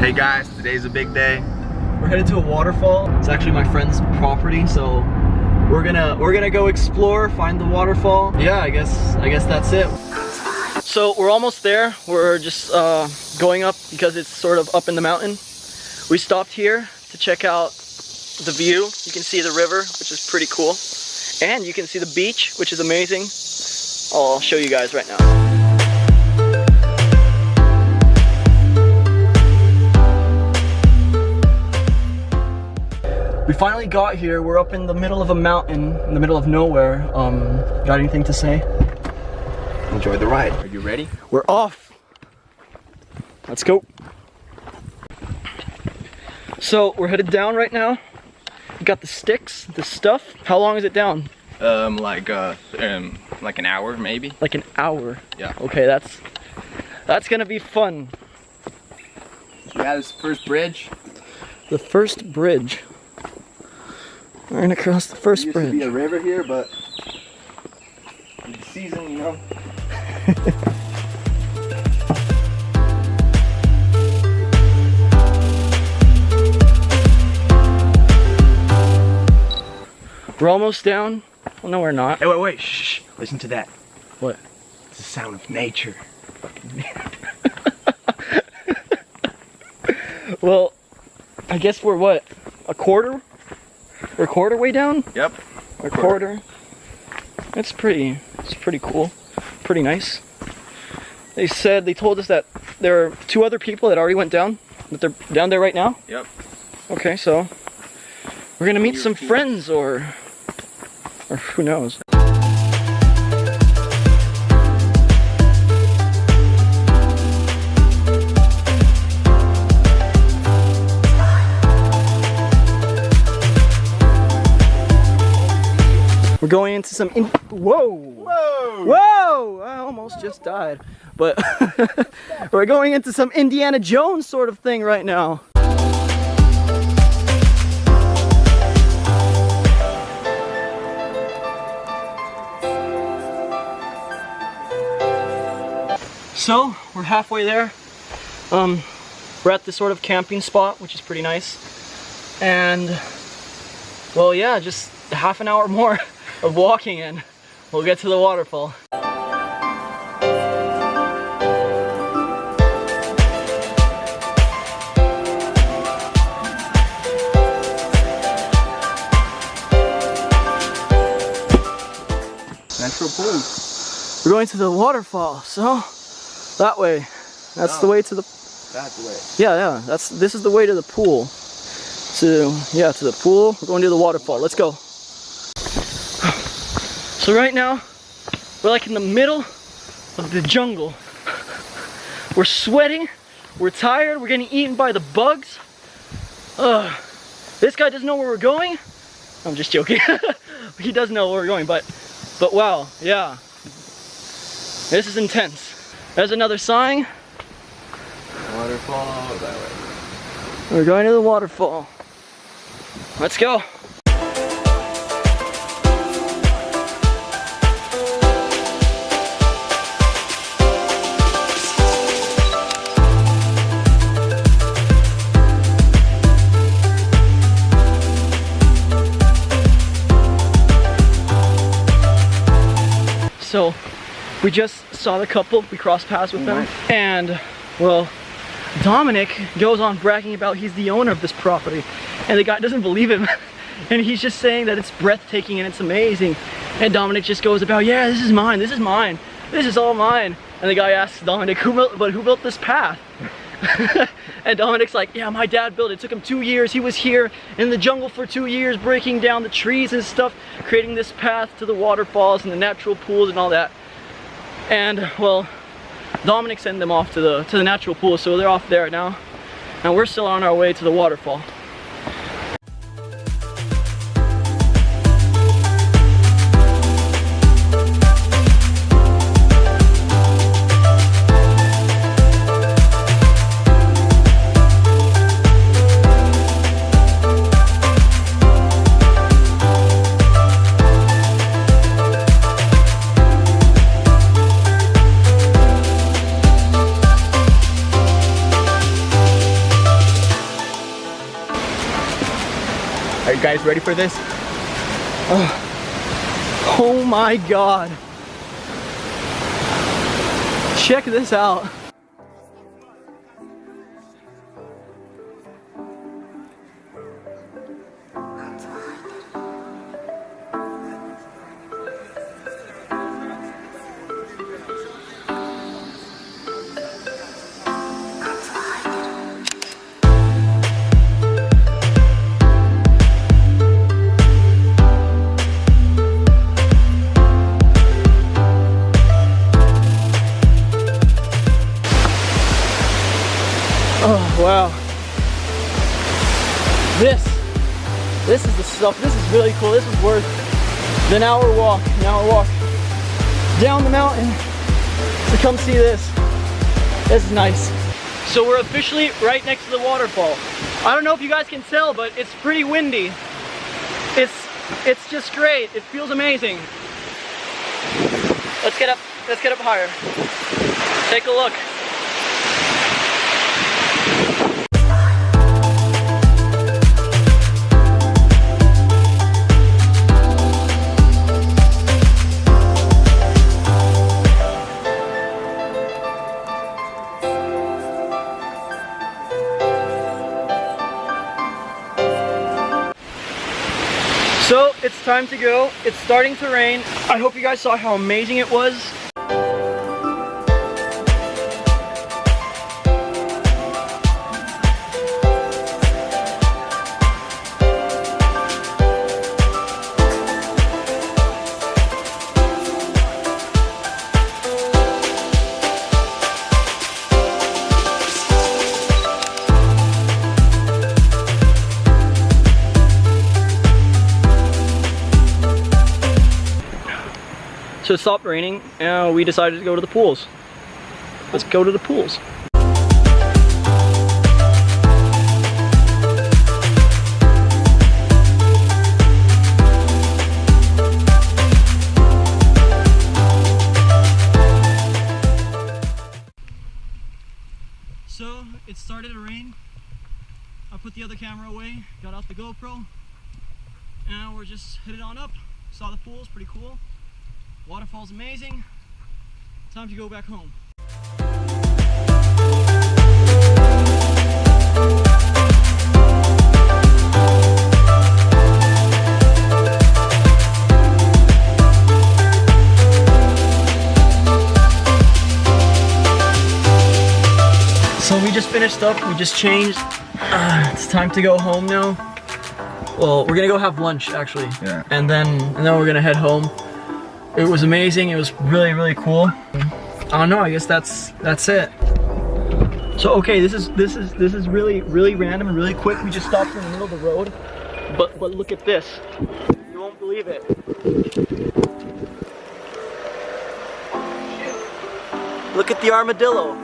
Hey guys, today's a big day. We're headed to a waterfall. It's actually my friend's property, so we're gonna go explore, find the waterfall. Yeah, I guess that's it. So we're almost there. We're just going up because it's sort of up in the mountain. We stopped here to check out the view. You can see the river, which is pretty cool. And you can see the beach, which is amazing. I'll show you guys right now. We finally got here. We're up in the middle of a mountain, in the middle of nowhere. Got anything to say? Enjoy the ride. Are you ready? We're off. Let's go. So we're headed down right now. We got the sticks, the stuff. How long is it down? Like an hour maybe. Like an hour? Yeah. Okay, that's gonna be fun. Yeah, this is the first bridge. The first bridge. We're gonna cross the first bridge. There used to be a river here, but in the season, you know. We're almost down. Well, no, we're not. Hey, wait, shh. Listen to that. What? It's the sound of nature. Well, I guess we're what? A quarter? We're a quarter way down? Yep. A quarter. It's pretty cool. Pretty nice. They told us that there are 2 other people that already went down, that they're down there right now. Yep. Okay, so we're gonna meet some friends or who knows. We're going into some Whoa! I almost just died. But we're going into some Indiana Jones sort of thing right now. So we're halfway there. We're at this sort of camping spot, which is pretty nice. And well, yeah, just half an hour more of walking and we'll get to the waterfall. Natural pool. We're going to the waterfall, so that way. That's the way to the. That way. Yeah. This is the way to the pool. To the pool. We're going to the waterfall. Let's go. So right now, we're like in the middle of the jungle. We're sweating, we're tired, we're getting eaten by the bugs. This guy doesn't know where we're going. I'm just joking. He does know where we're going, but wow, yeah. This is intense. There's another sign. Waterfall that way. We're going to the waterfall. Let's go. So we just saw the couple, we crossed paths with them, and well, Dominic goes on bragging about he's the owner of this property, and the guy doesn't believe him, and he's just saying that it's breathtaking and it's amazing, and Dominic just goes about, yeah, this is mine, this is all mine, and the guy asks Dominic, who built this path? And Dominic's like, yeah, my dad built it. It took him 2 years. He was here in the jungle for 2 years, breaking down the trees and stuff, creating this path to the waterfalls and the natural pools and all that. And well, Dominic sent them off to the natural pool, so they're off there now, and we're still on our way to the waterfall. Are you guys ready for this? Oh my God. Check this out. Oh, wow. This is the stuff. This is really cool. This is worth an hour walk down the mountain to come see this. This is nice. So we're officially right next to the waterfall. I don't know if you guys can tell, but it's pretty windy. It's just great. It feels amazing. Let's get up higher. Take a look. So it's time to go. It's starting to rain. I hope you guys saw how amazing it was. So it stopped raining and we decided to go to the pools. Let's go to the pools. So it started to rain. I put the other camera away, got out the GoPro, and we're just headed on up. Saw the pools, pretty cool. Waterfall's amazing. Time to go back home. So we just finished up, we just changed. It's time to go home now. Well, we're gonna go have lunch actually. Yeah. And then we're gonna head home. It was amazing. It was really, really cool. I don't know. I guess that's it. So okay, this is really, really random and really quick. We just stopped in the middle of the road, but look at this. You won't believe it. Look at the armadillo.